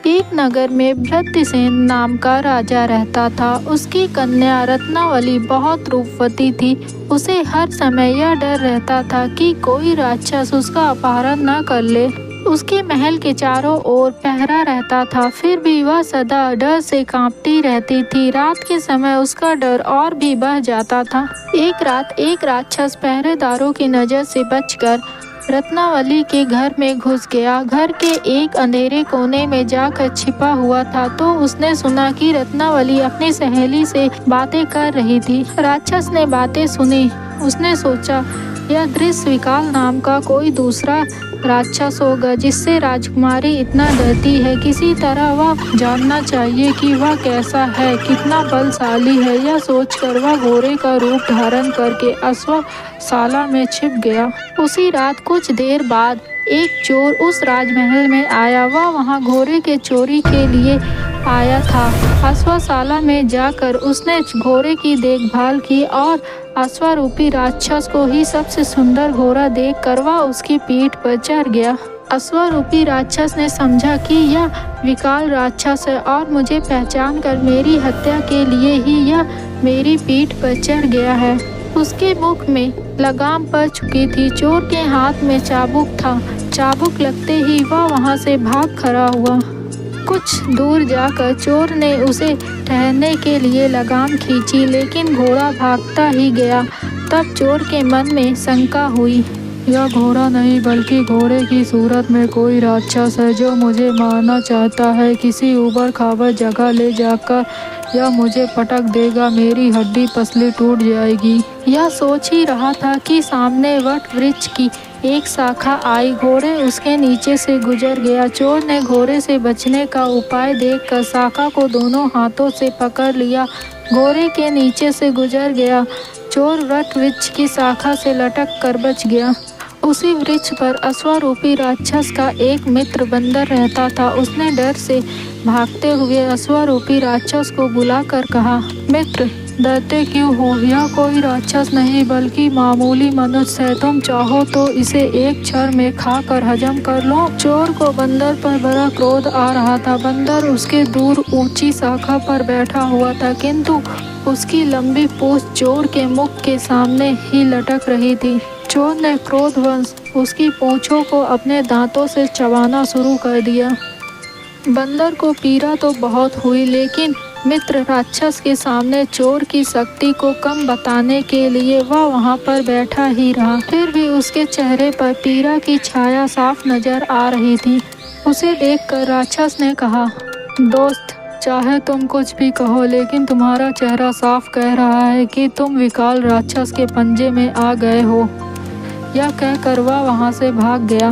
एक नगर में वृद्धसेन नाम का राजा रहता था। उसकी कन्या रत्नावली बहुत रूपवती थी। उसे हर समय यह डर रहता था कि कोई राक्षस उसका अपहरण न कर ले। उसके महल के चारों ओर पहरा रहता था, फिर भी वह सदा डर से कांपती रहती थी। रात के समय उसका डर और भी बढ़ जाता था। एक रात एक राक्षस पहरेदारों की नज़र से बचकर रत्नावली के घर में घुस गया। घर के एक अंधेरे कोने में जाकर छिपा हुआ था तो उसने सुना कि रत्नावली अपनी सहेली से बातें कर रही थी। राक्षस ने बातें सुनी। उसने सोचा, यह दृश्य विकाल नाम का कोई दूसरा राक्षस होगा जिससे राजकुमारी इतना डरती है। किसी तरह वह जानना चाहिए कि वह कैसा है, कितना बलशाली है। यह सोचकर वह घोड़े का रूप धारण करके अश्वशाला में छिप गया। उसी रात कुछ देर बाद एक चोर उस राजमहल में आया। वह वहां घोड़े के चोरी के लिए आया था। अश्वशाला में जाकर उसने घोड़े की देखभाल की और अश्वारूपी राक्षस को ही सबसे सुंदर घोड़ा देखकर वह उसकी पीठ पर चढ़ गया। अश्वारूपी राक्षस ने समझा कि यह विकाल राक्षस है और मुझे पहचान कर मेरी हत्या के लिए ही यह मेरी पीठ पर चढ़ गया है। उसके मुख में लगाम पड़ चुकी थी। चोर के हाथ में चाबुक था। चाबुक लगते ही वह वहां से भाग खड़ा हुआ। कुछ दूर जाकर चोर ने उसे ठहरने के लिए लगाम खींची, लेकिन घोड़ा भागता ही गया। तब चोर के मन में शंका हुई, यह घोड़ा नहीं बल्कि घोड़े की सूरत में कोई राक्षस है जो मुझे मारना चाहता है। किसी ऊबड़ खाबड़ जगह ले जाकर यह मुझे पटक देगा, मेरी हड्डी पसली टूट जाएगी। यह सोच ही रहा था कि सामने वट वृक्ष की एक शाखा आई। घोड़े उसके नीचे से गुजर गया। चोर ने घोड़े से बचने का उपाय देखकर शाखा को दोनों हाथों से पकड़ लिया। घोड़े के नीचे से गुजर गया। चोर वट वृक्ष की शाखा से लटक कर बच गया। उसी वृक्ष पर अश्वारूपी राक्षस का एक मित्र बंदर रहता था। उसने डर से भागते हुए अश्वारूपी राक्षस को बुलाकर कहा, मित्र, डरते क्यों हो? यह कोई राक्षस नहीं बल्कि मामूली मनुष्य है। तुम चाहो तो इसे एक क्षण में खाकर हजम कर लो। चोर को बंदर पर बड़ा क्रोध आ रहा था। बंदर उसके दूर ऊंची शाखा पर बैठा हुआ था, किंतु उसकी लंबी पूंछ चोर के मुख के सामने ही लटक रही थी। चोर ने क्रोधवश उसकी पूंछों को अपने दांतों से चबाना शुरू कर दिया। बंदर को पीड़ा तो बहुत हुई, लेकिन मित्र राक्षस के सामने चोर की शक्ति को कम बताने के लिए वह वहां पर बैठा ही रहा। फिर भी उसके चेहरे पर पीड़ा की छाया साफ नजर आ रही थी। उसे देखकर राक्षस ने कहा, दोस्त, चाहे तुम कुछ भी कहो, लेकिन तुम्हारा चेहरा साफ कह रहा है कि तुम विकाल राक्षस के पंजे में आ गए हो। यह कहकर वह वहां से भाग गया।